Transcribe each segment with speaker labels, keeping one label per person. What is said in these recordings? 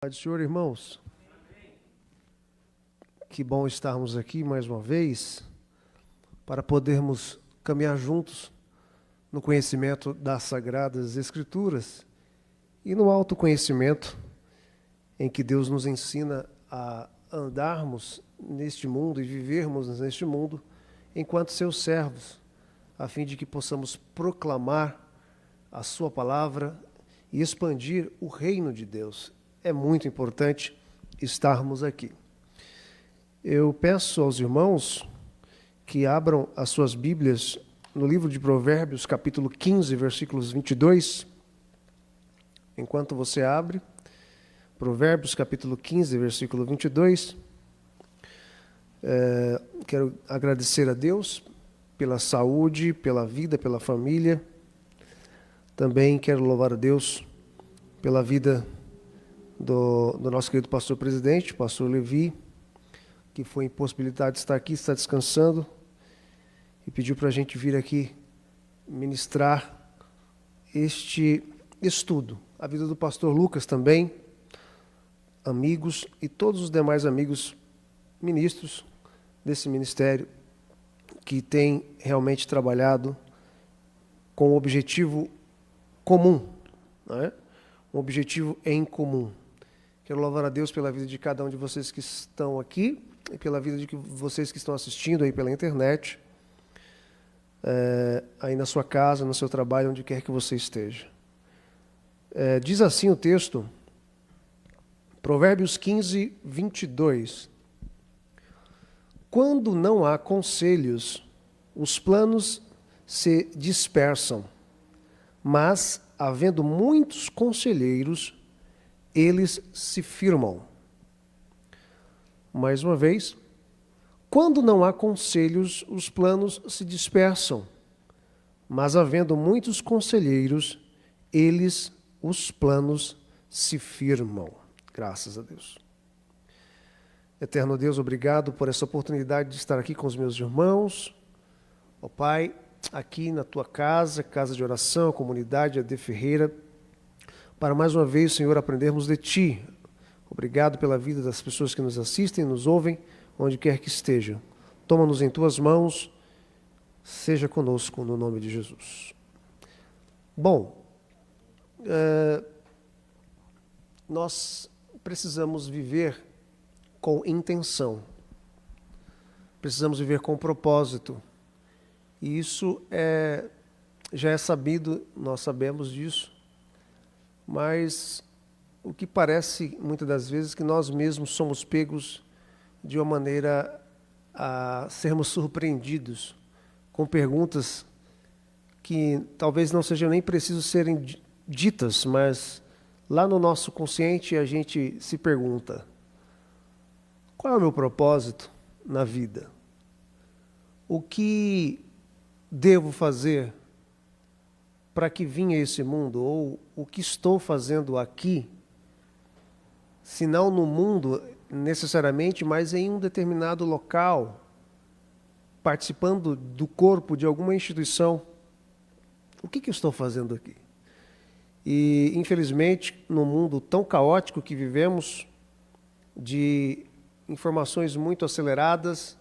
Speaker 1: Paz do Senhor, irmãos. Que bom estarmos aqui mais uma vez para podermos caminhar juntos no conhecimento das Sagradas Escrituras e no autoconhecimento em que Deus nos ensina a andarmos neste mundo e vivermos neste mundo enquanto seus servos, a fim de que possamos proclamar a sua palavra e expandir o reino de Deus. É muito importante estarmos aqui. Eu peço aos irmãos que abram as suas Bíblias no livro de Provérbios, capítulo 15, versículos 22. Enquanto você abre, Provérbios, capítulo 15, versículo 22. Quero agradecer a Deus pela saúde, pela vida, pela família. Também quero louvar a Deus pela vida do nosso querido pastor presidente, pastor Levi, que foi impossibilitado de estar aqui, está descansando, e pediu para a gente vir aqui ministrar este estudo. A vida do pastor Lucas também, amigos e todos os demais amigos ministros desse ministério que têm realmente trabalhado com um objetivo comum, não é? Um objetivo em comum. Quero louvar a Deus pela vida de cada um de vocês que estão aqui e pela vida de vocês que estão assistindo aí pela internet, aí na sua casa, no seu trabalho, onde quer que você esteja. Diz assim o texto, Provérbios 15, 22. Quando não há conselhos, os planos se dispersam, mas, havendo muitos conselheiros, eles se firmam. Mais uma vez, quando não há conselhos, os planos se dispersam, mas havendo muitos conselheiros, os planos se firmam. Graças a Deus. Eterno Deus, obrigado por essa oportunidade de estar aqui com os meus irmãos. Ó Pai, aqui na tua casa, casa de oração, comunidade AD Ferreira, para mais uma vez, Senhor, aprendermos de Ti. Obrigado pela vida das pessoas que nos assistem, nos ouvem, onde quer que estejam. Toma-nos em Tuas mãos, seja conosco no nome de Jesus. Bom, nós precisamos viver com intenção. Precisamos viver com propósito. E isso já é sabido, nós sabemos disso. Mas o que parece, muitas das vezes, que nós mesmos somos pegos de uma maneira a sermos surpreendidos com perguntas que talvez não sejam nem preciso serem ditas, mas lá no nosso consciente a gente se pergunta: qual é o meu propósito na vida? O que devo fazer para que vim a esse mundo, ou o que estou fazendo aqui, se não no mundo necessariamente, mas em um determinado local, participando do corpo de alguma instituição. O que eu estou fazendo aqui? E, infelizmente, no mundo tão caótico que vivemos, de informações muito aceleradas,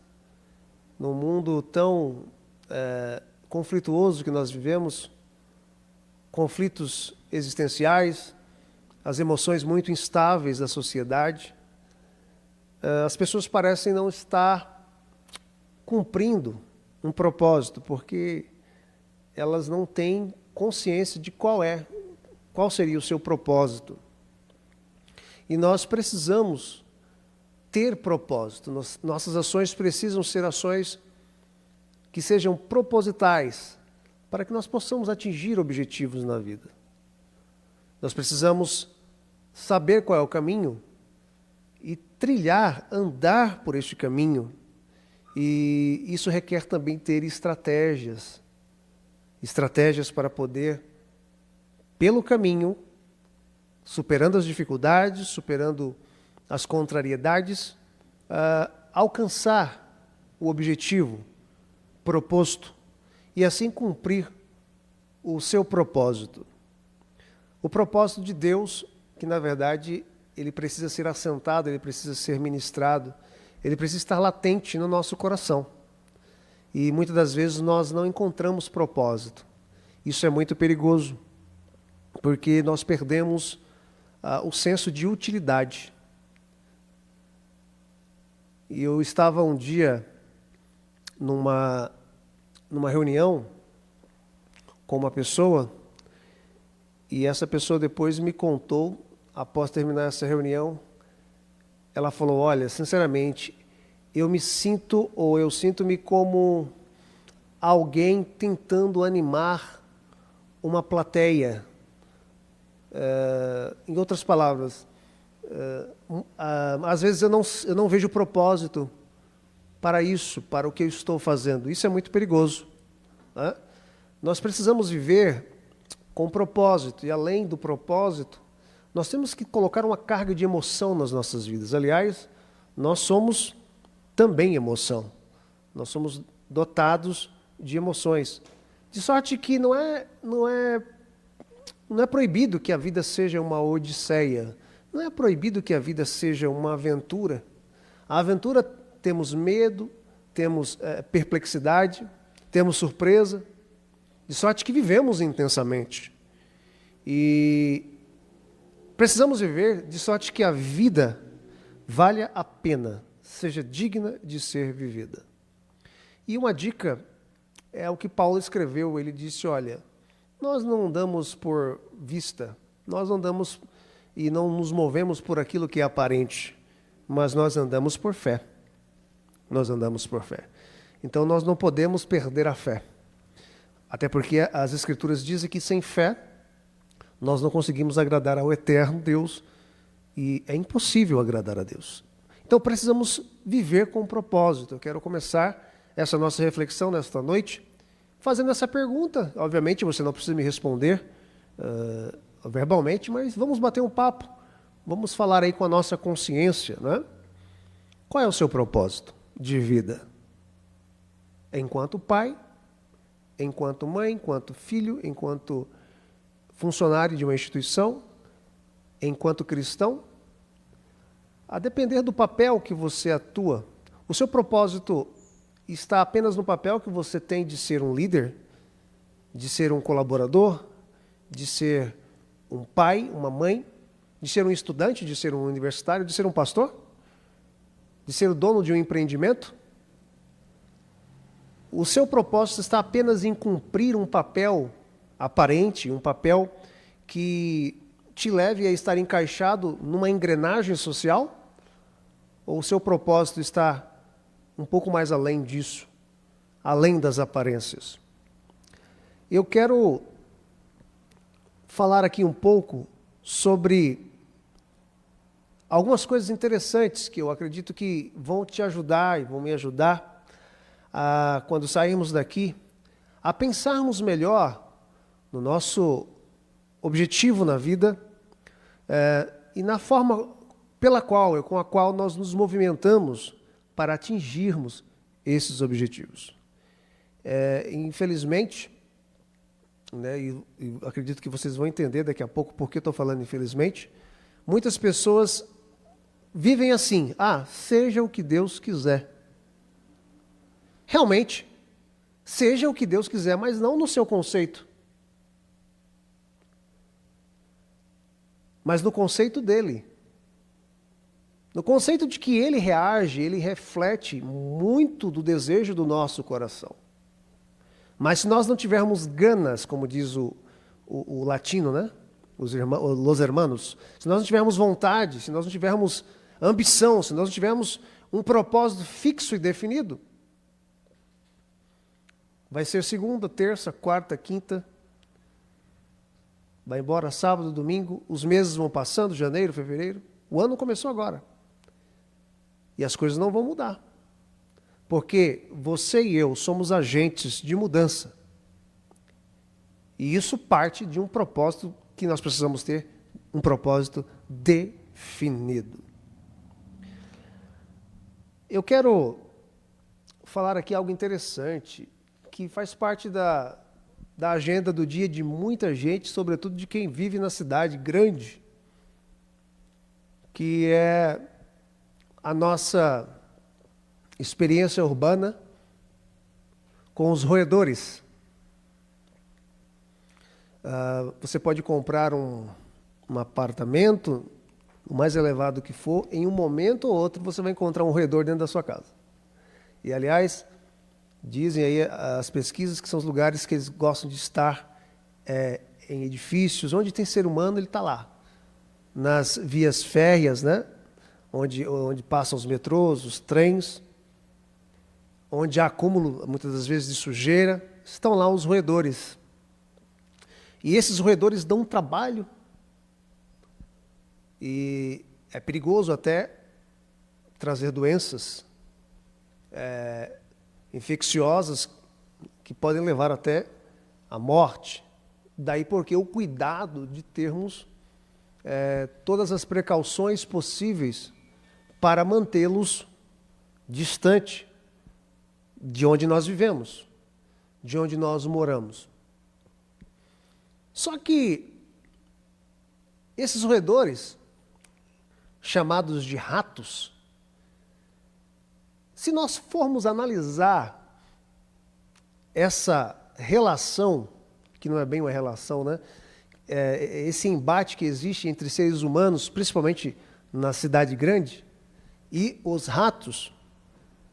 Speaker 1: no mundo tão conflituoso que nós vivemos, conflitos existenciais, as emoções muito instáveis da sociedade, as pessoas parecem não estar cumprindo um propósito, porque elas não têm consciência de qual seria o seu propósito. E nós precisamos ter propósito, nossas ações precisam ser ações que sejam propositais, para que nós possamos atingir objetivos na vida. Nós precisamos saber qual é o caminho e trilhar, andar por este caminho. E isso requer também ter estratégias para poder, pelo caminho, superando as dificuldades, superando as contrariedades, alcançar o objetivo proposto e assim cumprir o seu propósito. O propósito de Deus, que na verdade ele precisa ser assentado, ele precisa ser ministrado, ele precisa estar latente no nosso coração. E muitas das vezes nós não encontramos propósito. Isso é muito perigoso, porque nós perdemos o senso de utilidade. E eu estava um dia numa reunião com uma pessoa, e essa pessoa depois me contou, após terminar essa reunião, ela falou: olha, sinceramente, eu sinto-me como alguém tentando animar uma plateia. Em outras palavras, às vezes eu não vejo propósito para isso, para o que eu estou fazendo. Isso é muito perigoso, né? Nós precisamos viver com propósito, e além do propósito, nós temos que colocar uma carga de emoção nas nossas vidas. Aliás, nós somos também emoção. Nós somos dotados de emoções. De sorte que não é proibido que a vida seja uma odisseia. Não é proibido que a vida seja uma aventura. A aventura, temos medo, temos perplexidade, temos surpresa. De sorte que vivemos intensamente. E precisamos viver de sorte que a vida valha a pena, seja digna de ser vivida. E uma dica é o que Paulo escreveu. Ele disse: olha, nós não andamos por vista, nós andamos e não nos movemos por aquilo que é aparente, mas nós andamos por fé. Nós andamos por fé. Então nós não podemos perder a fé. Até porque as Escrituras dizem que sem fé nós não conseguimos agradar ao eterno Deus, e é impossível agradar a Deus. Então precisamos viver com propósito. Eu quero começar essa nossa reflexão nesta noite fazendo essa pergunta. Obviamente você não precisa me responder verbalmente, mas vamos bater um papo. Vamos falar aí com a nossa consciência, né? Qual é o seu propósito de vida? Enquanto pai, enquanto mãe, enquanto filho, enquanto funcionário de uma instituição, enquanto cristão? A depender do papel que você atua, o seu propósito está apenas no papel que você tem de ser um líder, de ser um colaborador, de ser um pai, uma mãe, de ser um estudante, de ser um universitário, de ser um pastor, de ser o dono de um empreendimento? O seu propósito está apenas em cumprir um papel aparente, um papel que te leve a estar encaixado numa engrenagem social? Ou o seu propósito está um pouco mais além disso, além das aparências? Eu quero falar aqui um pouco sobre algumas coisas interessantes que eu acredito que vão te ajudar e vão me ajudar quando sairmos daqui, a pensarmos melhor no nosso objetivo na vida e na forma com a qual nós nos movimentamos para atingirmos esses objetivos. Infelizmente, né, e acredito que vocês vão entender daqui a pouco por que estou falando infelizmente, muitas pessoas vivem assim: seja o que Deus quiser. Realmente, seja o que Deus quiser, mas não no seu conceito, mas no conceito dele. No conceito de que ele reage, ele reflete muito do desejo do nosso coração. Mas se nós não tivermos ganas, como diz o latino, né? Los hermanos, se nós não tivermos vontade, se nós não tivermos ambição, se nós não tivermos um propósito fixo e definido, vai ser segunda, terça, quarta, quinta, vai embora sábado, domingo, os meses vão passando, janeiro, fevereiro, o ano começou agora. E as coisas não vão mudar. Porque você e eu somos agentes de mudança. E isso parte de um propósito que nós precisamos ter, um propósito definido. Eu quero falar aqui algo interessante, que faz parte da agenda do dia de muita gente, sobretudo de quem vive na cidade grande, que é a nossa experiência urbana com os roedores. Você pode comprar um apartamento, o mais elevado que for, em um momento ou outro você vai encontrar um roedor dentro da sua casa. E, aliás, dizem aí as pesquisas que são os lugares que eles gostam de estar em edifícios, onde tem ser humano, ele está lá. Nas vias férreas, né? Onde passam os metrôs, os trens, onde há acúmulo, muitas das vezes, de sujeira, estão lá os roedores. E esses roedores dão um trabalho, e é perigoso até trazer doenças infecciosas que podem levar até à morte. Daí porque o cuidado de termos todas as precauções possíveis para mantê-los distante de onde nós vivemos, de onde nós moramos. Só que esses roedores, chamados de ratos, se nós formos analisar essa relação, que não é bem uma relação, né? Esse embate que existe entre seres humanos, principalmente na cidade grande, e os ratos,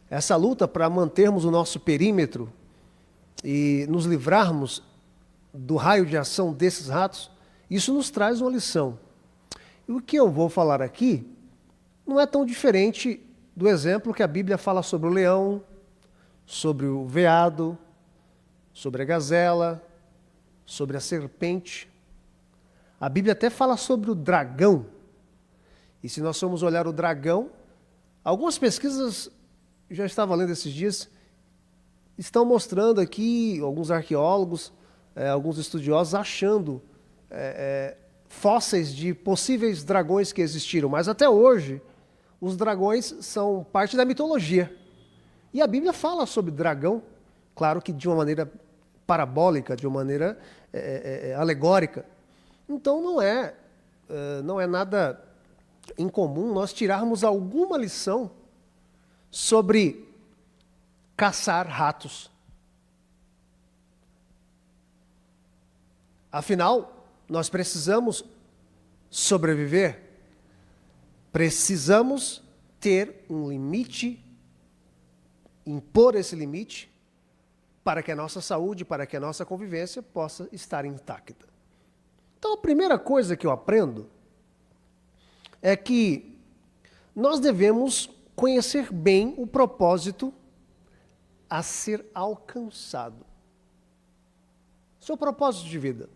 Speaker 1: essa luta para mantermos o nosso perímetro e nos livrarmos do raio de ação desses ratos, isso nos traz uma lição. E o que eu vou falar aqui não é tão diferente do exemplo que a Bíblia fala sobre o leão, sobre o veado, sobre a gazela, sobre a serpente. A Bíblia até fala sobre o dragão. E se nós formos olhar o dragão, algumas pesquisas, já estava lendo esses dias, estão mostrando aqui, alguns arqueólogos, alguns estudiosos, achando fósseis de possíveis dragões que existiram. Mas até hoje, os dragões são parte da mitologia. E a Bíblia fala sobre dragão, claro que de uma maneira parabólica, de uma maneira alegórica. Então não é nada incomum nós tirarmos alguma lição sobre caçar ratos. Afinal, nós precisamos sobreviver, precisamos ter um limite, impor esse limite, para que a nossa saúde, para que a nossa convivência possa estar intacta. Então, a primeira coisa que eu aprendo é que nós devemos conhecer bem o propósito a ser alcançado. Seu propósito de vida.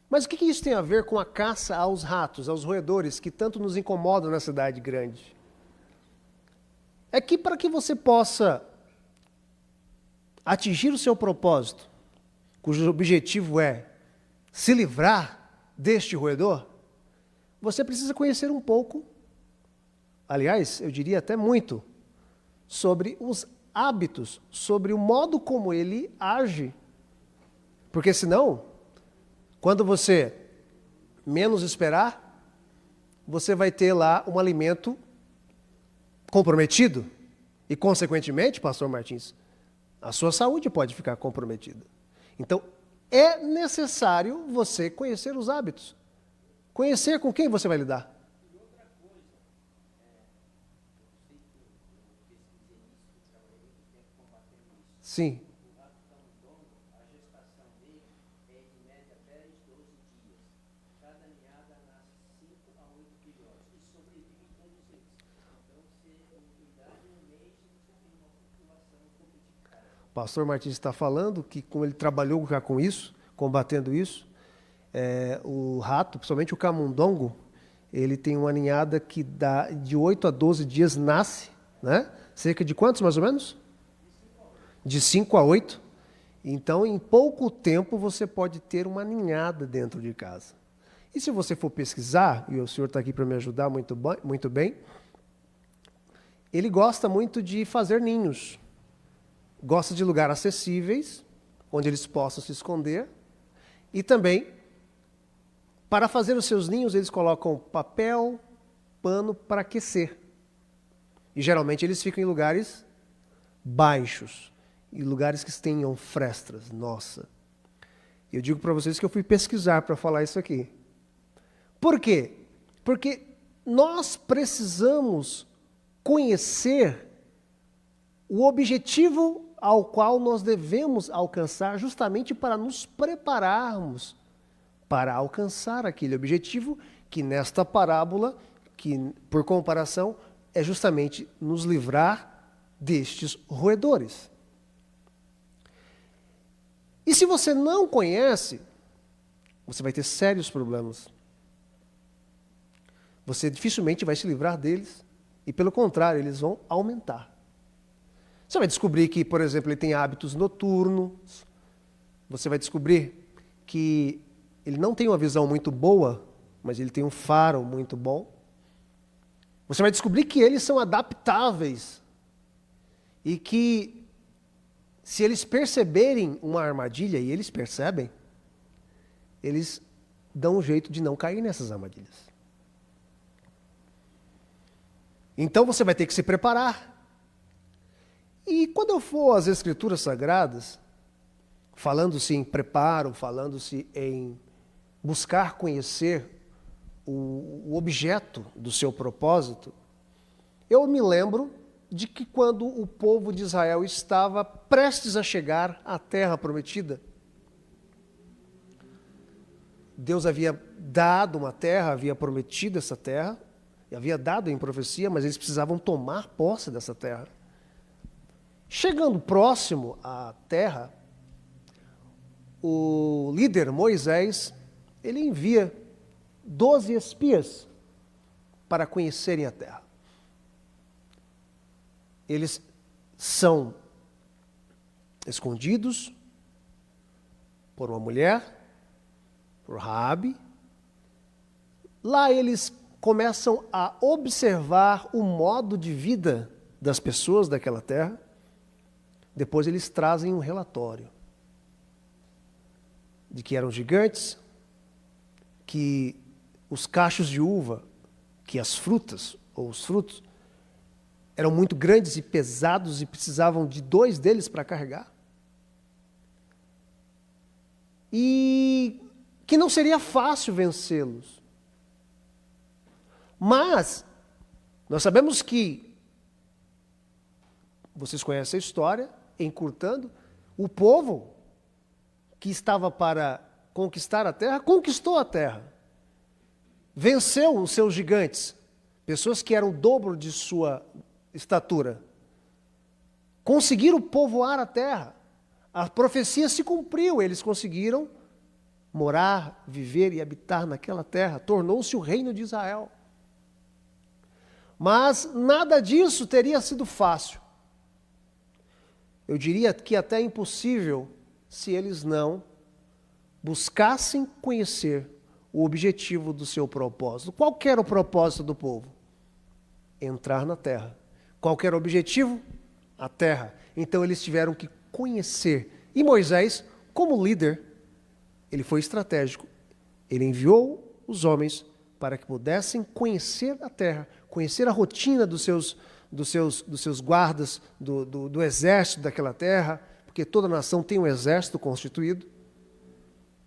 Speaker 1: Mas o que isso tem a ver com a caça aos ratos, aos roedores, que tanto nos incomodam na cidade grande? É que para que você possa atingir o seu propósito, cujo objetivo é se livrar deste roedor, você precisa conhecer um pouco, aliás, eu diria até muito, sobre os hábitos, sobre o modo como ele age. Porque senão, quando você menos esperar, você vai ter lá um alimento comprometido. E, consequentemente, pastor Martins, a sua saúde pode ficar comprometida. Então, é necessário você conhecer os hábitos. Conhecer com quem você vai lidar.
Speaker 2: E outra coisa, eu sei que eu pesquisei isso, eu trabalhei muito tempo combatendo isso.
Speaker 1: Sim.
Speaker 2: O rato camundongo, a gestação dele é de média 10, 12 dias. Cada ninhada nasce 5 a 8 filhotes e sobrevive todos eles. Então, se cuidar de um mês, você tem uma população competitiva.
Speaker 1: O pastor Martins está falando que, como ele trabalhou já com isso, combatendo isso, o rato, principalmente o camundongo, ele tem uma ninhada que dá de 8 a 12 dias, nasce, né? Cerca de quantos, mais ou menos? De 5 a 8. Então, em pouco tempo, você pode ter uma ninhada dentro de casa. E se você for pesquisar, e o senhor está aqui para me ajudar muito bem, ele gosta muito de fazer ninhos. Gosta de lugares acessíveis, onde eles possam se esconder. E também, para fazer os seus ninhos, eles colocam papel, pano para aquecer. E geralmente eles ficam em lugares baixos, em lugares que tenham frestas. Nossa. Eu digo para vocês que eu fui pesquisar para falar isso aqui. Por quê? Porque nós precisamos conhecer o objetivo ao qual nós devemos alcançar, justamente para nos prepararmos para alcançar aquele objetivo que nesta parábola, que por comparação, é justamente nos livrar destes roedores. E se você não conhece, você vai ter sérios problemas. Você dificilmente vai se livrar deles, e pelo contrário, eles vão aumentar. Você vai descobrir que, por exemplo, ele tem hábitos noturnos, você vai descobrir que ele não tem uma visão muito boa, mas ele tem um faro muito bom. Você vai descobrir que eles são adaptáveis e que, se eles perceberem uma armadilha, e eles percebem, eles dão um jeito de não cair nessas armadilhas. Então você vai ter que se preparar. E quando eu for às Escrituras Sagradas, falando-se em preparo, falando-se em buscar conhecer o objeto do seu propósito, eu me lembro de que quando o povo de Israel estava prestes a chegar à terra prometida, Deus havia dado uma terra, havia prometido essa terra, e havia dado em profecia, mas eles precisavam tomar posse dessa terra. Chegando próximo à terra, o líder Moisés, ele envia 12 espias para conhecerem a terra. Eles são escondidos por uma mulher, por Raabe. Lá eles começam a observar o modo de vida das pessoas daquela terra. Depois eles trazem um relatório de que eram gigantes, que os cachos de uva, que as frutas, ou os frutos, eram muito grandes e pesados e precisavam de 2 deles para carregar. E que não seria fácil vencê-los. Mas nós sabemos que, vocês conhecem a história, encurtando, o povo que estava para conquistar a terra, conquistou a terra. Venceu os seus gigantes, pessoas que eram o dobro de sua estatura. Conseguiram povoar a terra. A profecia se cumpriu, eles conseguiram morar, viver e habitar naquela terra. Tornou-se o reino de Israel. Mas nada disso teria sido fácil. Eu diria que até impossível se eles não buscassem conhecer o objetivo do seu propósito. Qual que era o propósito do povo? Entrar na terra. Qual que era o objetivo? A terra. Então eles tiveram que conhecer. E Moisés, como líder, ele foi estratégico. Ele enviou os homens para que pudessem conhecer a terra, conhecer a rotina dos seus guardas, do exército daquela terra, porque toda nação tem um exército constituído.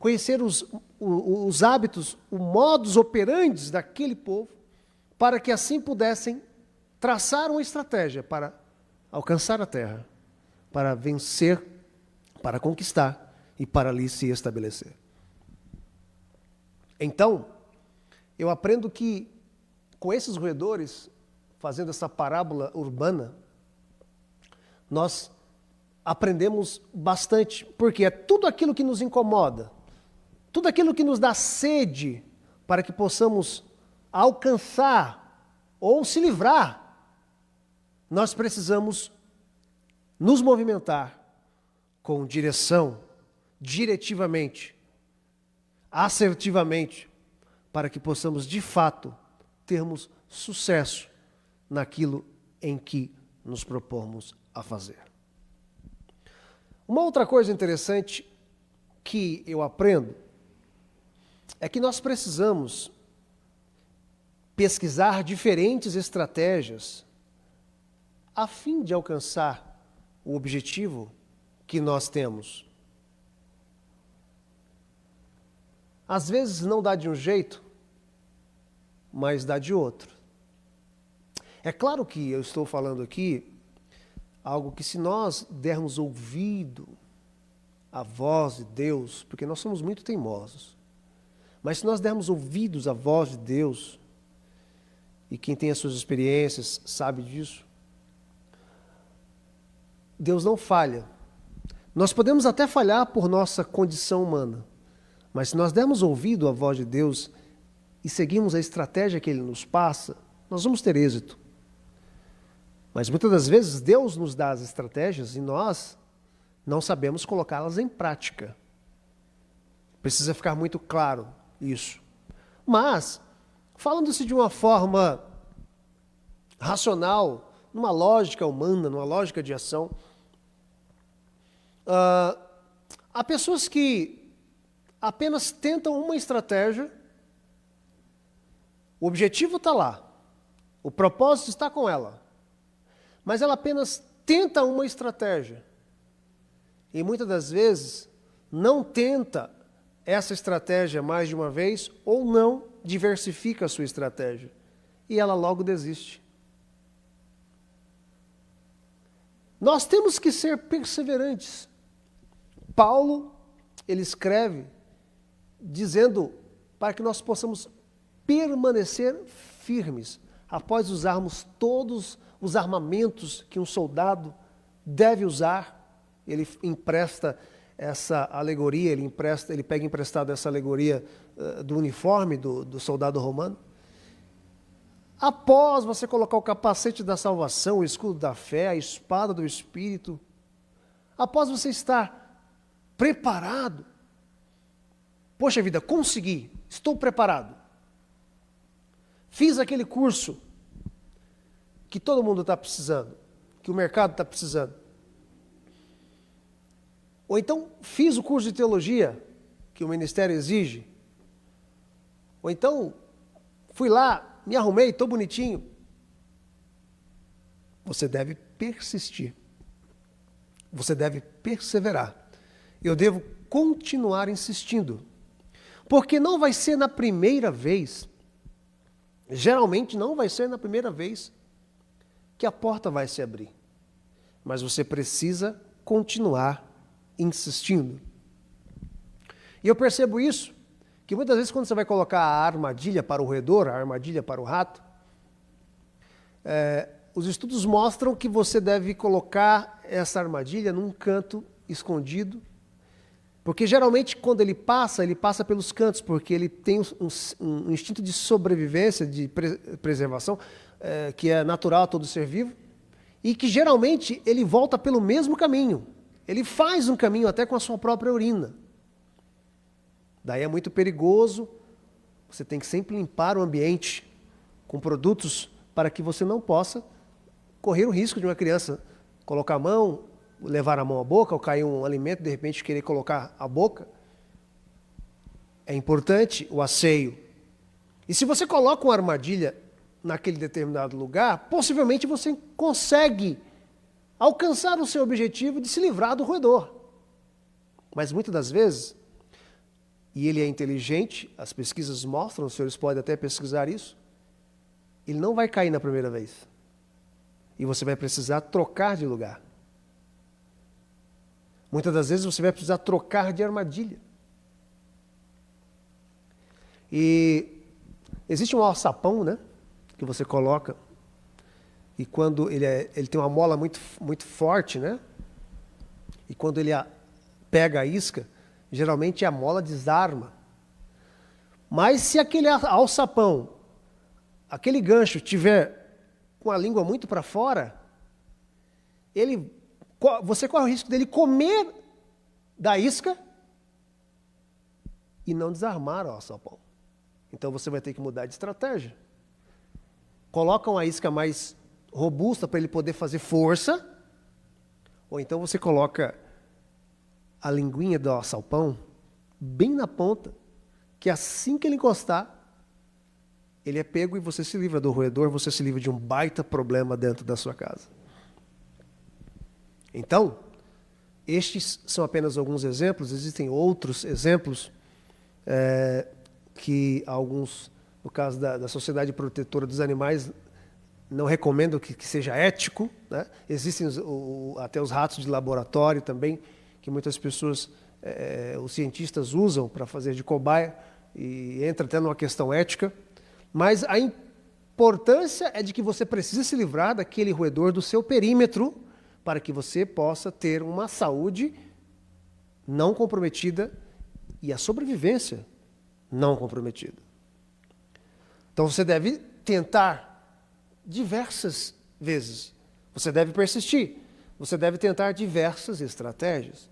Speaker 1: Conhecer os hábitos, o modus operandi daquele povo, para que assim pudessem traçar uma estratégia para alcançar a terra, para vencer, para conquistar e para ali se estabelecer. Então, eu aprendo que com esses roedores, fazendo essa parábola urbana, nós aprendemos bastante, porque é tudo aquilo que nos incomoda, tudo aquilo que nos dá sede para que possamos alcançar ou se livrar, nós precisamos nos movimentar com direção, diretivamente, assertivamente, para que possamos, de fato, termos sucesso naquilo em que nos propomos a fazer. Uma outra coisa interessante que eu aprendo é que nós precisamos pesquisar diferentes estratégias a fim de alcançar o objetivo que nós temos. Às vezes não dá de um jeito, mas dá de outro. É claro que eu estou falando aqui algo que, se nós dermos ouvido à voz de Deus, porque nós somos muito teimosos, mas se nós dermos ouvidos à voz de Deus, e quem tem as suas experiências sabe disso, Deus não falha. Nós podemos até falhar por nossa condição humana, mas se nós dermos ouvido à voz de Deus e seguirmos a estratégia que Ele nos passa, nós vamos ter êxito. Mas muitas das vezes Deus nos dá as estratégias e nós não sabemos colocá-las em prática. Precisa ficar muito claro isso. Mas, falando-se de uma forma racional, numa lógica humana, numa lógica de ação, há pessoas que apenas tentam uma estratégia, o objetivo está lá, o propósito está com ela, mas ela apenas tenta uma estratégia. E muitas das vezes não tenta essa estratégia mais de uma vez ou não diversifica a sua estratégia. E ela logo desiste. Nós temos que ser perseverantes. Paulo, ele escreve dizendo para que nós possamos permanecer firmes após usarmos todos os armamentos que um soldado deve usar. Ele empresta essa alegoria, ele pega emprestado essa alegoria do uniforme do soldado romano. Após você colocar o capacete da salvação, o escudo da fé, a espada do Espírito, após você estar preparado, poxa vida, consegui, estou preparado. Fiz aquele curso que todo mundo está precisando, que o mercado está precisando. Ou então, fiz o curso de teologia que o ministério exige. Ou então, fui lá, me arrumei, estou bonitinho. Você deve persistir. Você deve perseverar. Eu devo continuar insistindo. Porque não vai ser na primeira vez, geralmente não vai ser na primeira vez, que a porta vai se abrir. Mas você precisa continuar insistindo. E eu percebo isso, que muitas vezes quando você vai colocar a armadilha para o roedor, a armadilha para o rato, os estudos mostram que você deve colocar essa armadilha num canto escondido, porque geralmente quando ele passa pelos cantos, porque ele tem um instinto de sobrevivência, de preservação, que é natural a todo ser vivo, e que geralmente ele volta pelo mesmo caminho. Ele faz um caminho até com a sua própria urina. Daí é muito perigoso, você tem que sempre limpar o ambiente com produtos para que você não possa correr o risco de uma criança colocar a mão, levar a mão à boca, ou cair um alimento, de repente querer colocar a boca. É importante o asseio. E se você coloca uma armadilha naquele determinado lugar, possivelmente você consegue alcançar o seu objetivo de se livrar do roedor. Mas muitas das vezes, e ele é inteligente, as pesquisas mostram, os senhores podem até pesquisar isso, ele não vai cair na primeira vez. E você vai precisar trocar de lugar. Muitas das vezes você vai precisar trocar de armadilha. E existe um alçapão, né, que você coloca, e quando ele tem uma mola muito, muito forte, né, e quando ele pega a isca, geralmente a mola desarma. Mas se aquele alçapão, aquele gancho tiver com a língua muito para fora, você corre o risco dele comer da isca e não desarmar o alçapão. Então você vai ter que mudar de estratégia. Coloca uma isca mais robusta para ele poder fazer força, ou então você coloca a linguinha do alçapão bem na ponta, que assim que ele encostar, ele é pego e você se livra do roedor, você se livra de um baita problema dentro da sua casa. Então, estes são apenas alguns exemplos, existem outros exemplos que alguns, no caso da Sociedade Protetora dos Animais, não recomendam que seja ético, né? Existem até os ratos de laboratório também, que muitas pessoas, os cientistas usam para fazer de cobaia, e entra até numa questão ética. Mas a importância é de que você precisa se livrar daquele roedor do seu perímetro para que você possa ter uma saúde não comprometida e a sobrevivência não comprometida. Então você deve tentar diversas vezes. Você deve persistir. Você deve tentar diversas estratégias.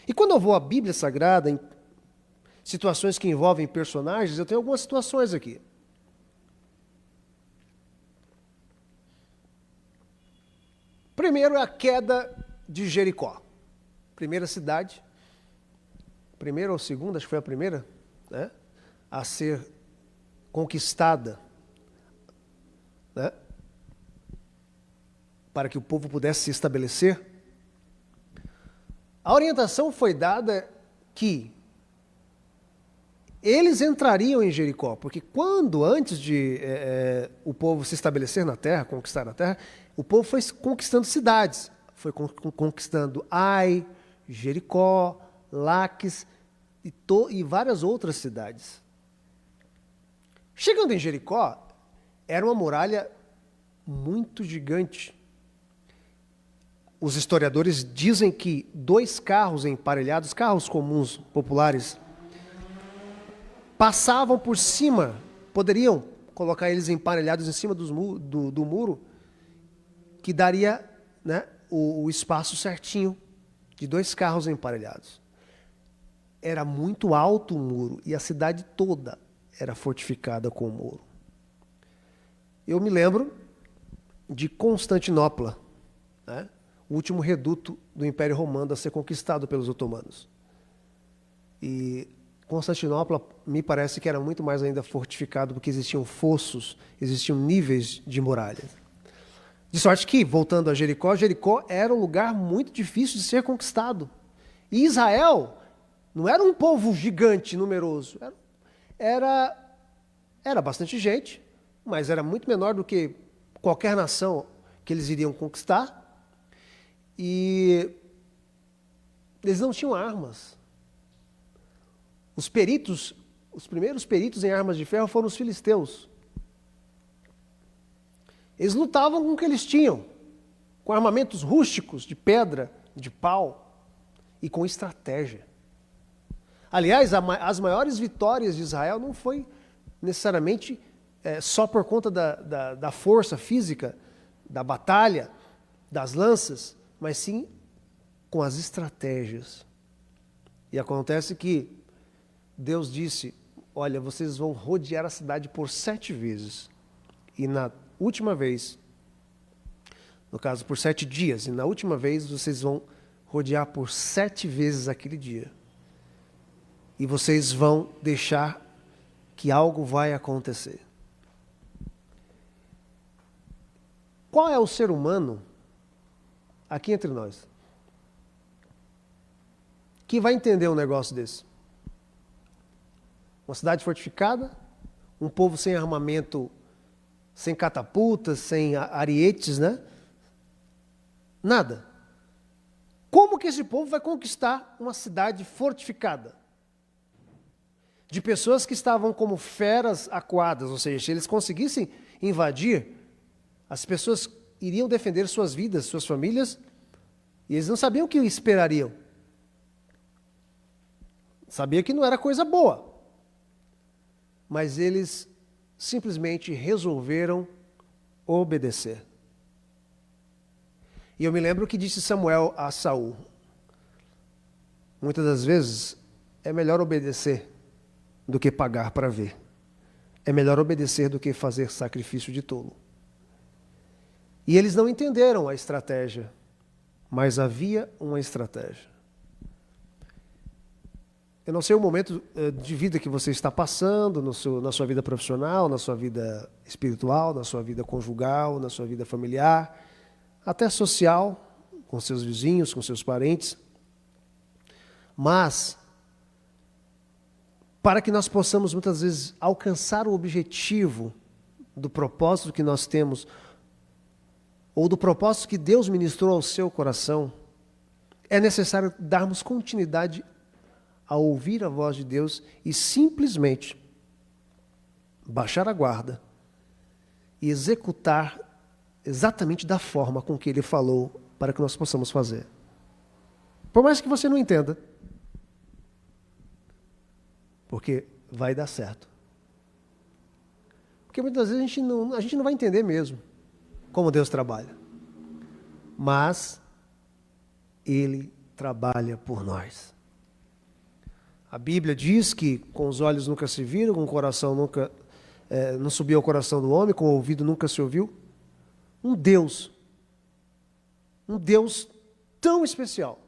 Speaker 1: E quando eu vou à Bíblia Sagrada, em situações que envolvem personagens, eu tenho algumas situações aqui. Primeiro é a queda de Jericó. Primeira cidade, primeira ou segunda, acho que foi a primeira, né, a ser conquistada, né, para que o povo pudesse se estabelecer. A orientação foi dada que eles entrariam em Jericó, porque antes de o povo se estabelecer na terra, conquistar a terra, o povo foi conquistando cidades, foi conquistando Ai, Jericó, Laques e várias outras cidades. Chegando em Jericó, era uma muralha muito gigante. Os historiadores dizem que 2 carros emparelhados, carros comuns, populares, passavam por cima, poderiam colocar eles emparelhados em cima do muro, que daria, né, o espaço certinho de 2 carros emparelhados. Era muito alto o muro e a cidade toda era fortificada com o muro. Eu me lembro de Constantinopla, né, o último reduto do Império Romano a ser conquistado pelos otomanos. E Constantinopla me parece que era muito mais ainda fortificado, porque existiam fossos, existiam níveis de muralhas. De sorte que, voltando a Jericó, Jericó era um lugar muito difícil de ser conquistado. E Israel não era um povo gigante, numeroso. Era bastante gente, mas era muito menor do que qualquer nação que eles iriam conquistar. E eles não tinham armas. Os primeiros peritos em armas de ferro foram os filisteus. Eles lutavam com o que eles tinham, com armamentos rústicos, de pedra, de pau, e com estratégia. Aliás, as maiores vitórias de Israel não foi necessariamente só por conta da força física, da batalha, das lanças, mas sim com as estratégias. E acontece que Deus disse, olha, vocês vão rodear a cidade por 7 vezes. E na última vez, no caso por 7 dias, e na última vez vocês vão rodear por 7 vezes aquele dia. E vocês vão deixar que algo vai acontecer. Qual é o ser humano, aqui entre nós, que vai entender um negócio desse? Uma cidade fortificada, um povo sem armamento, sem catapultas, sem arietes, né? Nada. Como que esse povo vai conquistar uma cidade fortificada? De pessoas que estavam como feras acuadas, ou seja, se eles conseguissem invadir, as pessoas iriam defender suas vidas, suas famílias, e eles não sabiam o que esperariam. Sabiam que não era coisa boa. Mas eles simplesmente resolveram obedecer. E eu me lembro que disse Samuel a Saul: muitas das vezes é melhor obedecer do que pagar para ver. É melhor obedecer do que fazer sacrifício de tolo. E eles não entenderam a estratégia, mas havia uma estratégia. Eu não sei o momento de vida que você está passando, na sua vida profissional, na sua vida espiritual, na sua vida conjugal, na sua vida familiar, até social, com seus vizinhos, com seus parentes. Mas, para que nós possamos muitas vezes alcançar o objetivo do propósito que nós temos, ou do propósito que Deus ministrou ao seu coração, é necessário darmos continuidade a ouvir a voz de Deus e simplesmente baixar a guarda e executar exatamente da forma com que Ele falou para que nós possamos fazer. Por mais que você não entenda, porque vai dar certo. Porque muitas vezes a gente não vai entender mesmo como Deus trabalha. Mas Ele trabalha por nós. A Bíblia diz que com os olhos nunca se viram, com o coração nunca não subiu ao coração do homem, com o ouvido nunca se ouviu. Um Deus tão especial,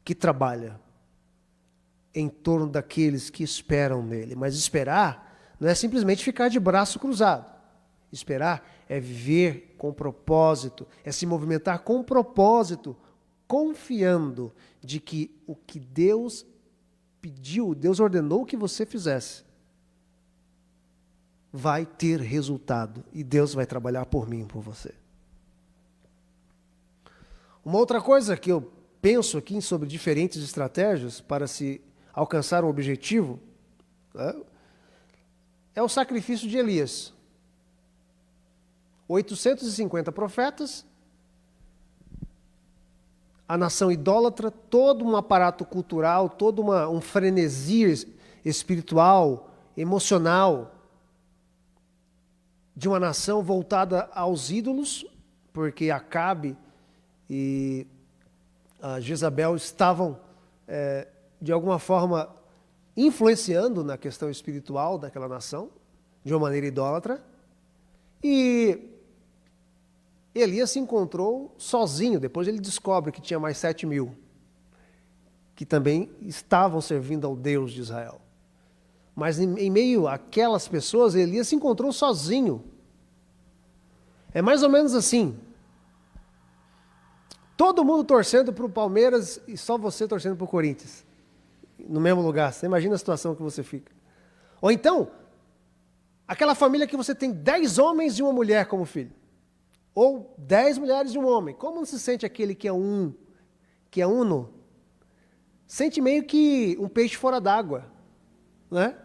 Speaker 1: que trabalha em torno daqueles que esperam nele. Mas esperar não é simplesmente ficar de braço cruzado. Esperar é viver com propósito, é se movimentar com propósito, confiando de que o que Deus pediu, Deus ordenou que você fizesse, vai ter resultado e Deus vai trabalhar por mim e por você. Uma outra coisa que eu penso aqui sobre diferentes estratégias para se alcançar um objetivo, né, é o sacrifício de Elias. 850 profetas, a nação idólatra, todo um aparato cultural, todo um frenesi espiritual, emocional, de uma nação voltada aos ídolos, porque Acabe e a Jezabel estavam, de alguma forma, influenciando na questão espiritual daquela nação, de uma maneira idólatra. E Elias se encontrou sozinho, depois ele descobre que tinha mais 7.000, que também estavam servindo ao Deus de Israel. Mas em meio àquelas pessoas, Elias se encontrou sozinho. É mais ou menos assim. Todo mundo torcendo para o Palmeiras e só você torcendo para o Corinthians. No mesmo lugar. Você imagina a situação que você fica. Ou então, aquela família que você tem 10 homens e uma mulher como filho. Ou 10 mulheres e um homem. Como não se sente aquele que é uno? Sente meio que um peixe fora d'água, né?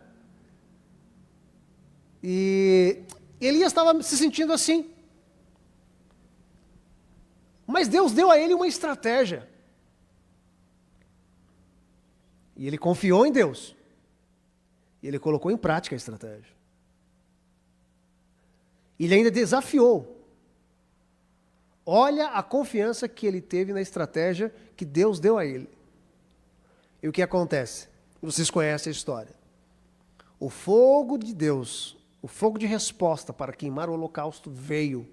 Speaker 1: E Elias estava se sentindo assim. Mas Deus deu a ele uma estratégia. E ele confiou em Deus. E ele colocou em prática a estratégia. Ele ainda desafiou. Olha a confiança que ele teve na estratégia que Deus deu a ele. E o que acontece? Vocês conhecem a história. O fogo de Deus, o fogo de resposta para queimar o holocausto veio.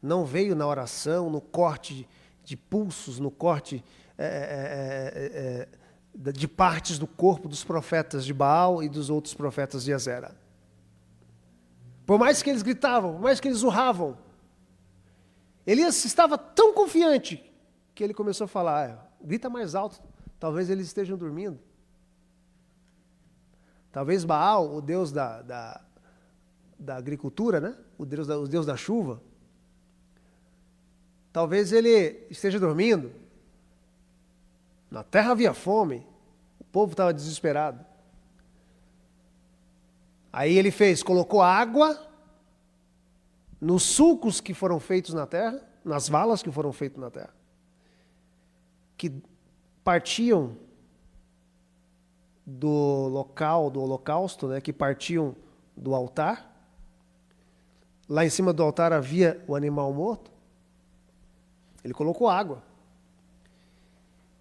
Speaker 1: Não veio na oração, no corte de pulsos, no corte de partes do corpo dos profetas de Baal e dos outros profetas de Azera. Por mais que eles gritavam, por mais que eles urravam, Elias estava tão confiante que ele começou a falar, grita mais alto, talvez eles estejam dormindo. Talvez Baal, o deus da agricultura, né? o deus da chuva, talvez ele esteja dormindo. Na terra havia fome, o povo estava desesperado. Aí ele colocou água nos sulcos que foram feitos na terra, nas valas que foram feitas na terra, que partiam do local, do holocausto, né, que partiam do altar. Lá em cima do altar havia o animal morto. Ele colocou água.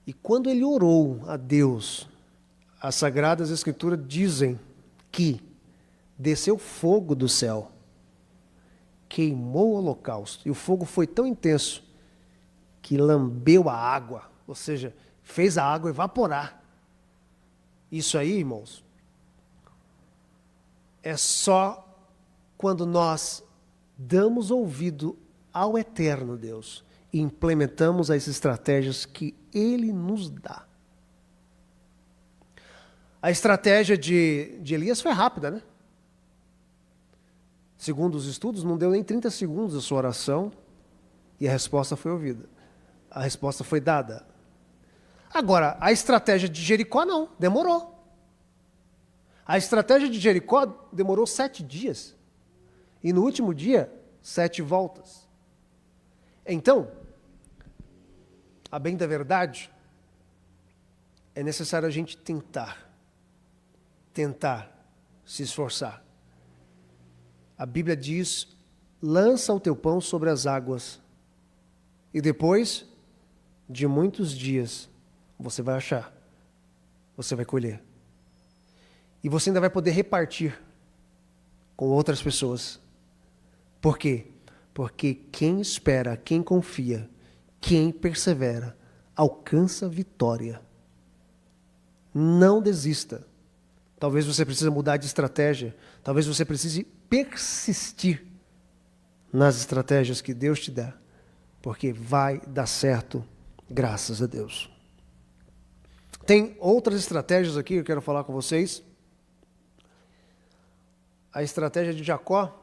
Speaker 1: E quando ele orou a Deus, as Sagradas Escrituras dizem que desceu fogo do céu, queimou o holocausto, e o fogo foi tão intenso que lambeu a água, ou seja, fez a água evaporar. Isso aí, irmãos, é só quando nós damos ouvido ao eterno Deus e implementamos as estratégias que Ele nos dá. A estratégia de Elias foi rápida, né? Segundo os estudos, não deu nem 30 segundos a sua oração e a resposta foi ouvida. A resposta foi dada. Agora, a estratégia de Jericó não, demorou. A estratégia de Jericó demorou 7 dias. E no último dia, 7 voltas. Então, a bem da verdade, é necessário a gente tentar se esforçar. A Bíblia diz, lança o teu pão sobre as águas, e depois de muitos dias, você vai achar, você vai colher. E você ainda vai poder repartir com outras pessoas. Por quê? Porque quem espera, quem confia, quem persevera, alcança vitória. Não desista. Talvez você precise mudar de estratégia. Talvez você precise persistir nas estratégias que Deus te dá. Porque vai dar certo, graças a Deus. Tem outras estratégias aqui que eu quero falar com vocês. A estratégia de Jacó,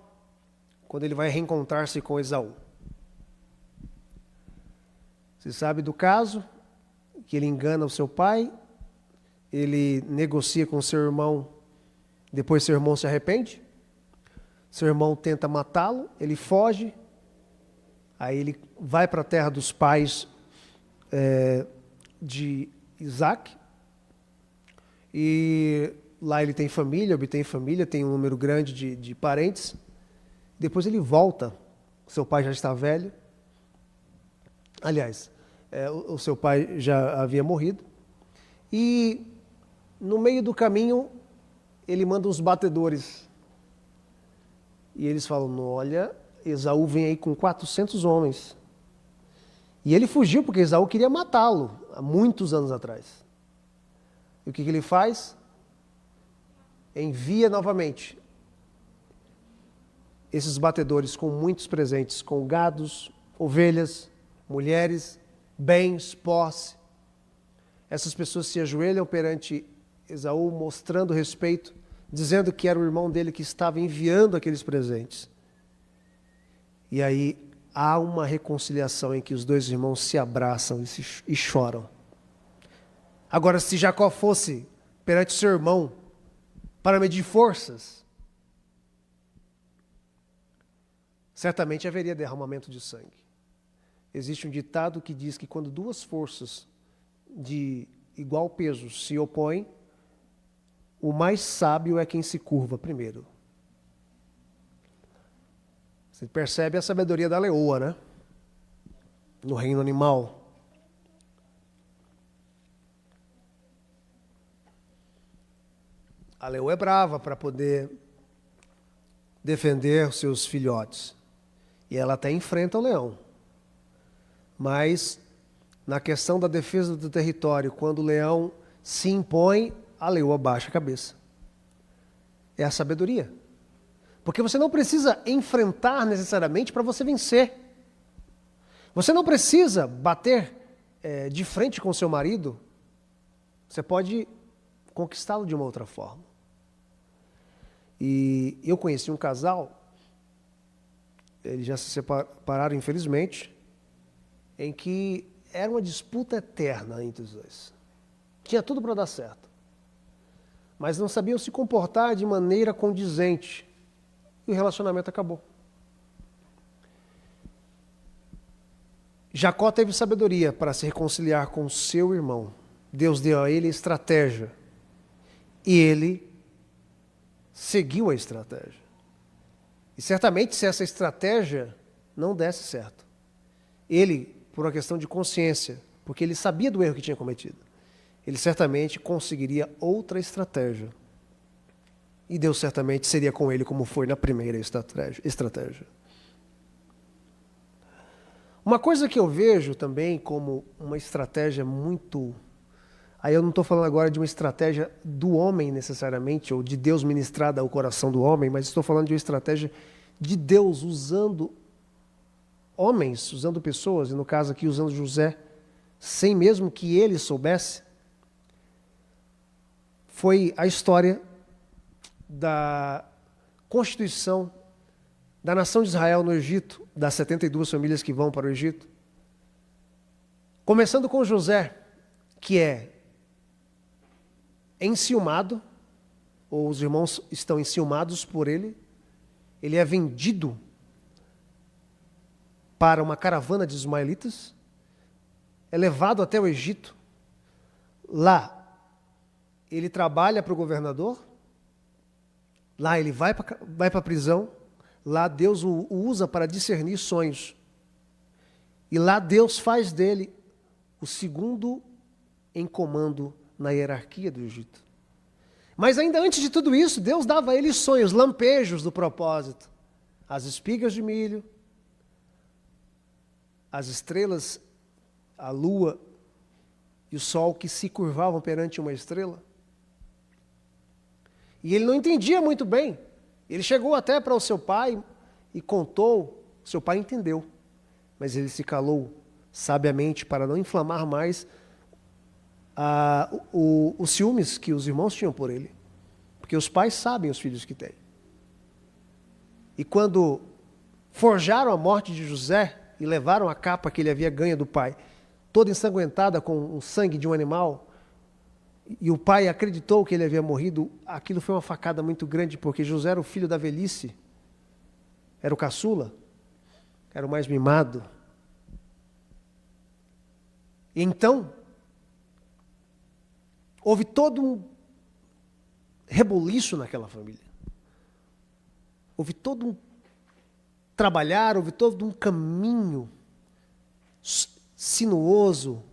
Speaker 1: quando ele vai reencontrar-se com Esaú. Você sabe do caso, que ele engana o seu pai, ele negocia com seu irmão, depois seu irmão se arrepende, seu irmão tenta matá-lo, ele foge, aí ele vai para a terra dos pais de Isaac, e lá ele tem família, obtém família, tem um número grande de parentes. Depois ele volta, seu pai já está velho. Aliás, o seu pai já havia morrido. E no meio do caminho, ele manda uns batedores. E eles falam, olha, Esaú vem aí com 400 homens. E ele fugiu porque Esaú queria matá-lo, há muitos anos atrás. E o que ele faz? Envia novamente esses batedores com muitos presentes, com gados, ovelhas, mulheres, bens, posse. Essas pessoas se ajoelham perante Esaú, mostrando respeito, dizendo que era o irmão dele que estava enviando aqueles presentes. E aí há uma reconciliação em que os dois irmãos se abraçam e choram. Agora, se Jacó fosse perante seu irmão para medir forças, certamente haveria derramamento de sangue. Existe um ditado que diz que quando duas forças de igual peso se opõem, o mais sábio é quem se curva primeiro. Você percebe a sabedoria da leoa, né? No reino animal. A leoa é brava para poder defender os seus filhotes. E ela até enfrenta o leão. Mas, na questão da defesa do território, quando o leão se impõe, a leoa baixa a cabeça. É a sabedoria. Porque você não precisa enfrentar necessariamente para você vencer. Você não precisa bater de frente com seu marido. Você pode conquistá-lo de uma outra forma. E eu conheci um casal, eles já se separaram, infelizmente, em que era uma disputa eterna entre os dois. Tinha tudo para dar certo. Mas não sabiam se comportar de maneira condizente. E o relacionamento acabou. Jacó teve sabedoria para se reconciliar com seu irmão. Deus deu a ele estratégia. E ele seguiu a estratégia. E certamente, se essa estratégia não desse certo, ele, por uma questão de consciência, porque ele sabia do erro que tinha cometido, ele certamente conseguiria outra estratégia. E Deus certamente seria com ele como foi na primeira estratégia. Uma coisa que eu vejo também como uma estratégia muito Aí eu não estou falando agora de uma estratégia do homem necessariamente, ou de Deus ministrada ao coração do homem, mas estou falando de uma estratégia de Deus usando homens, usando pessoas, e no caso aqui usando José, sem mesmo que ele soubesse. Foi a história da constituição da nação de Israel no Egito, das 72 famílias que vão para o Egito. Começando com José, que é enciumado, ou os irmãos estão enciumados por ele. Ele é vendido para uma caravana de ismaelitas, é levado até o Egito. Lá, ele trabalha para o governador, lá ele vai para a prisão, lá Deus o usa para discernir sonhos. E lá Deus faz dele o segundo em comando na hierarquia do Egito. Mas ainda antes de tudo isso, Deus dava a ele sonhos, lampejos do propósito. As espigas de milho, as estrelas, a lua e o sol que se curvavam perante uma estrela. E ele não entendia muito bem. Ele chegou até para o seu pai e contou. Seu pai entendeu, mas ele se calou sabiamente para não inflamar mais os ciúmes que os irmãos tinham por ele. Porque os pais sabem os filhos que têm. E quando forjaram a morte de José e levaram a capa que ele havia ganho do pai, toda ensanguentada com o sangue de um animal, e o pai acreditou que ele havia morrido, aquilo foi uma facada muito grande, porque José era o filho da velhice, era o caçula, era o mais mimado. E então, houve todo um rebuliço naquela família. Houve todo um trabalhar, houve todo um caminho sinuoso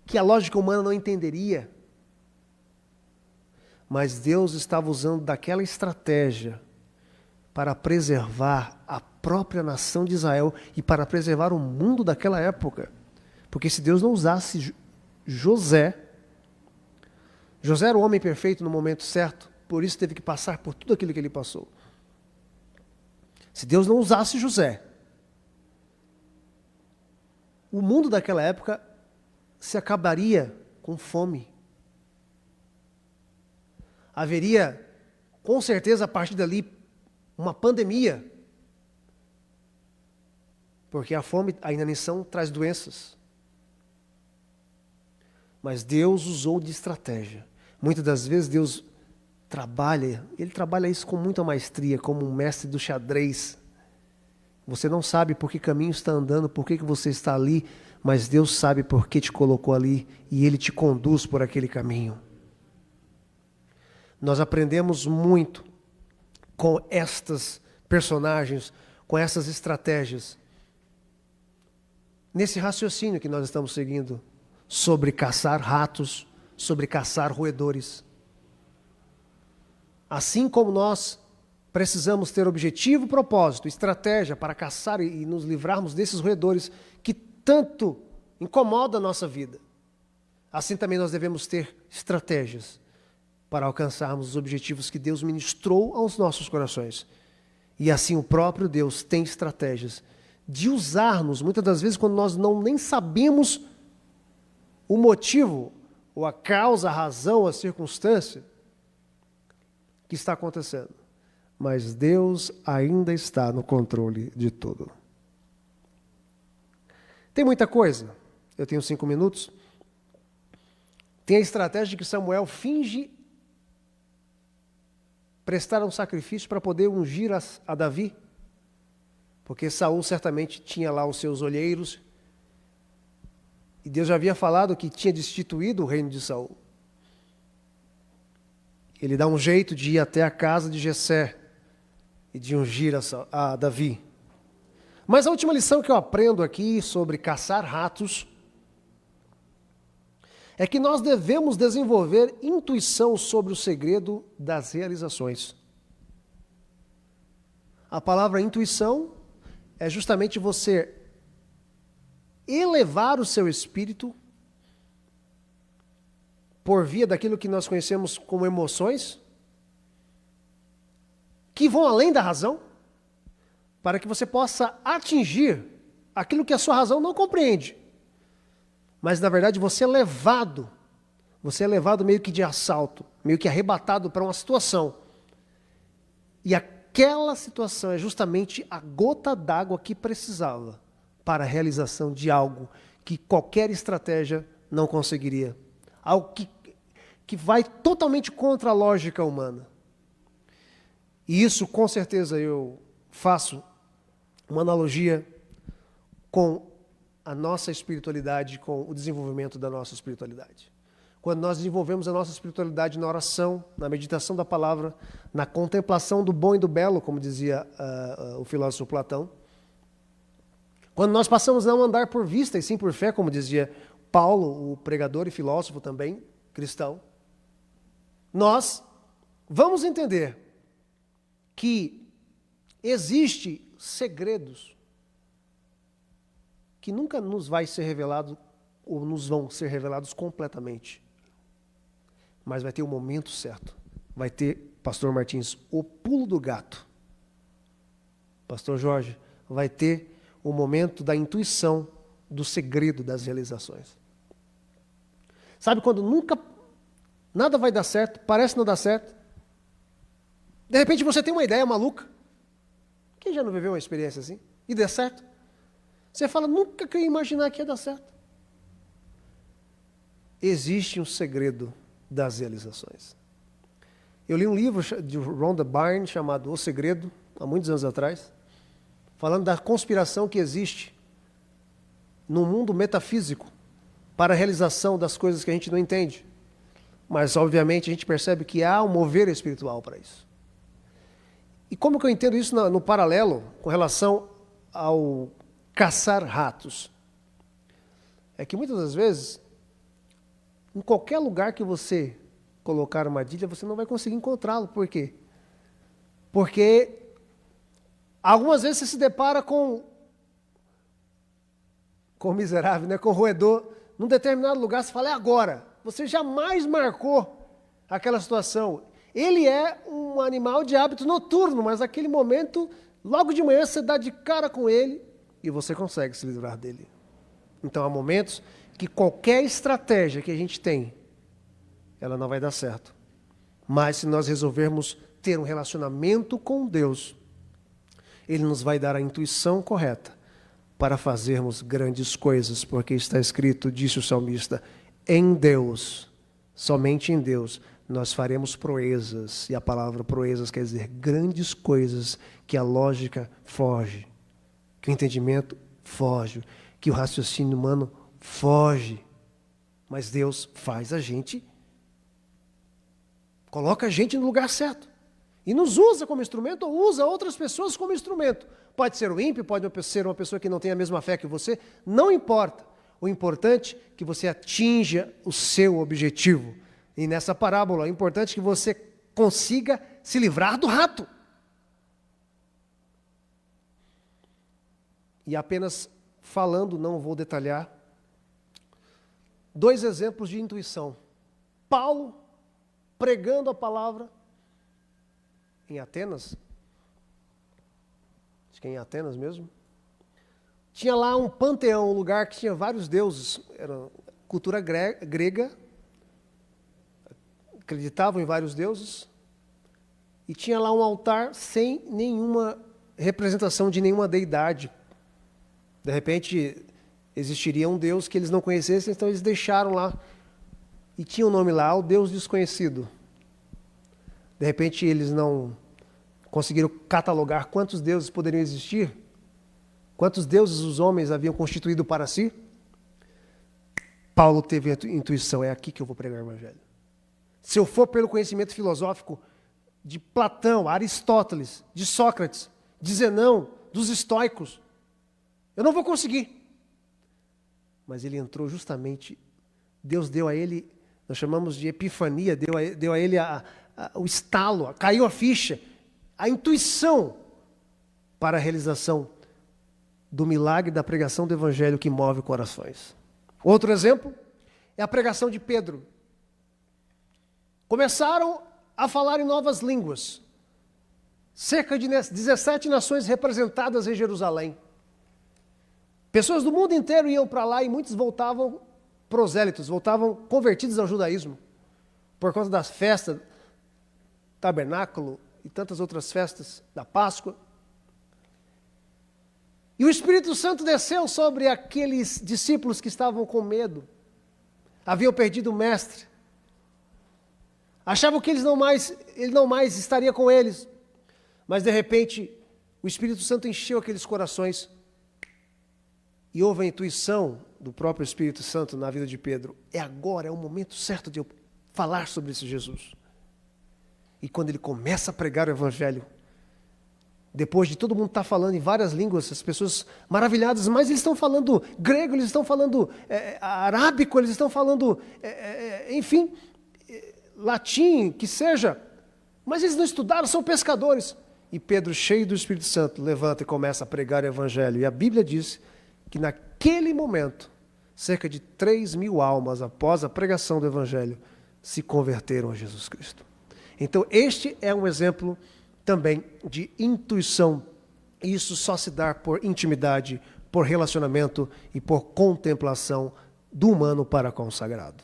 Speaker 1: que a lógica humana não entenderia. Mas Deus estava usando daquela estratégia para preservar a própria nação de Israel e para preservar o mundo daquela época. Porque se Deus não usasse José era o homem perfeito no momento certo, por isso teve que passar por tudo aquilo que ele passou. Se Deus não usasse José, o mundo daquela época se acabaria com fome. Haveria, com certeza, a partir dali, uma pandemia. Porque a fome, a inanição, traz doenças. Mas Deus usou de estratégia. Muitas das vezes Deus Ele trabalha isso com muita maestria, como um mestre do xadrez. Você não sabe por que caminho está andando, por que você está ali, mas Deus sabe por que te colocou ali e Ele te conduz por aquele caminho. Nós aprendemos muito com estas personagens, com essas estratégias, nesse raciocínio que nós estamos seguindo sobre caçar ratos, sobre caçar roedores. Assim como nós precisamos ter objetivo, propósito, estratégia para caçar e nos livrarmos desses roedores que tanto incomodam a nossa vida, assim também nós devemos ter estratégias para alcançarmos os objetivos que Deus ministrou aos nossos corações. E assim o próprio Deus tem estratégias de usar-nos, muitas das vezes quando nós nem sabemos o motivo, ou a causa, a razão, a circunstância que está acontecendo. Mas Deus ainda está no controle de tudo. Tem muita coisa. Eu tenho 5 minutos. Tem a estratégia de que Samuel finge prestar um sacrifício para poder ungir a Davi. Porque Saul certamente tinha lá os seus olheiros. E Deus já havia falado que tinha destituído o reino de Saul. Ele dá um jeito de ir até a casa de Jessé e de ungir a Davi. Mas a última lição que eu aprendo aqui sobre caçar ratos é que nós devemos desenvolver intuição sobre o segredo das realizações. A palavra intuição é justamente você elevar o seu espírito por via daquilo que nós conhecemos como emoções, que vão além da razão, para que você possa atingir aquilo que a sua razão não compreende. Mas, na verdade, você é levado meio que de assalto, meio que arrebatado para uma situação. E aquela situação é justamente a gota d'água que precisava para a realização de algo que qualquer estratégia não conseguiria. Algo que vai totalmente contra a lógica humana. E isso, com certeza, eu faço uma analogia com a nossa espiritualidade, com o desenvolvimento da nossa espiritualidade. Quando nós desenvolvemos a nossa espiritualidade na oração, na meditação da palavra, na contemplação do bom e do belo, como dizia o filósofo Platão, quando nós passamos a não andar por vista e sim por fé, como dizia Paulo, o pregador e filósofo também, cristão, nós vamos entender que existe segredos que nunca nos vai ser revelado ou nos vão ser revelados completamente. Mas vai ter o momento certo. Vai ter, Pastor Martins, o pulo do gato. Pastor Jorge, vai ter o momento da intuição, do segredo das realizações. Sabe quando nada vai dar certo, parece não dar certo? De repente você tem uma ideia maluca. Quem já não viveu uma experiência assim? E deu certo? Você fala, nunca que eu ia imaginar que ia dar certo. Existe um segredo das realizações. Eu li um livro de Rhonda Byrne chamado O Segredo, há muitos anos atrás, falando da conspiração que existe no mundo metafísico para a realização das coisas que a gente não entende. Mas, obviamente, a gente percebe que há um mover espiritual para isso. E como que eu entendo isso no paralelo com relação ao caçar ratos? É que muitas das vezes, em qualquer lugar que você colocar armadilha, você não vai conseguir encontrá-lo. Por quê? Porque algumas vezes você se depara com o miserável, né? Com o roedor, num determinado lugar, você fala, é agora. Você jamais marcou aquela situação. Ele é um animal de hábito noturno, mas naquele momento, logo de manhã, você dá de cara com ele e você consegue se livrar dele. Então, há momentos que qualquer estratégia que a gente tem, ela não vai dar certo. Mas se nós resolvermos ter um relacionamento com Deus, Ele nos vai dar a intuição correta para fazermos grandes coisas, porque está escrito, disse o salmista, em Deus, somente em Deus, nós faremos proezas. E a palavra proezas quer dizer grandes coisas que a lógica foge, que o entendimento foge, que o raciocínio humano foge. Mas Deus faz a gente, coloca a gente no lugar certo. E nos usa como instrumento ou usa outras pessoas como instrumento. Pode ser o ímpio, pode ser uma pessoa que não tem a mesma fé que você, não importa. O importante é que você atinja o seu objetivo. E nessa parábola, é importante que você consiga se livrar do rato. E apenas falando, não vou detalhar, 2 exemplos de intuição. Paulo, pregando a palavra em Atenas, acho que é em Atenas mesmo, tinha lá um panteão, um lugar que tinha vários deuses, era cultura grega, acreditavam em vários deuses, e tinha lá um altar sem nenhuma representação de nenhuma deidade. De repente, existiria um Deus que eles não conhecessem, então eles deixaram lá, e tinha um nome lá, o Deus desconhecido. De repente, eles não conseguiram catalogar quantos deuses poderiam existir, quantos deuses os homens haviam constituído para si. Paulo teve a intuição, é aqui que eu vou pregar o evangelho. Se eu for pelo conhecimento filosófico de Platão, Aristóteles, de Sócrates, de Zenão, dos estoicos, eu não vou conseguir. Mas ele entrou justamente, Deus deu a ele, nós chamamos de epifania, deu a ele o estalo, caiu a ficha, a intuição para a realização do milagre da pregação do evangelho que move corações. Outro exemplo é a pregação de Pedro. começaram a falar em novas línguas. Cerca de 17 nações representadas em Jerusalém. Pessoas do mundo inteiro iam para lá e muitos voltavam prosélitos, voltavam convertidos ao judaísmo, por conta das festas, tabernáculo e tantas outras festas da Páscoa. E o Espírito Santo desceu sobre aqueles discípulos que estavam com medo, haviam perdido o mestre, achavam que ele não mais estaria com eles, mas de repente o Espírito Santo encheu aqueles corações e houve a intuição do próprio Espírito Santo na vida de Pedro. Agora é o momento certo de eu falar sobre esse Jesus. E quando ele começa a pregar o Evangelho, depois de todo mundo estar falando em várias línguas, as pessoas maravilhadas, mas eles estão falando grego, eles estão falando arábico, eles estão falando, enfim, latim, que seja, mas eles não estudaram, são pescadores. E Pedro, cheio do Espírito Santo, levanta e começa a pregar o Evangelho. E a Bíblia diz que naquele momento, cerca de 3.000 almas, após a pregação do Evangelho, se converteram a Jesus Cristo. Então, este é um exemplo também de intuição. Isso só se dá por intimidade, por relacionamento e por contemplação do humano para com o sagrado.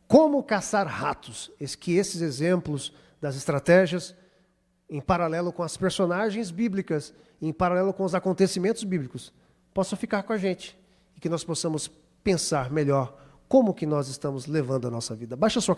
Speaker 1: Como caçar ratos? Esses exemplos das estratégias, em paralelo com as personagens bíblicas, em paralelo com os acontecimentos bíblicos, possam ficar com a gente e que nós possamos pensar melhor como que nós estamos levando a nossa vida. Baixa a sua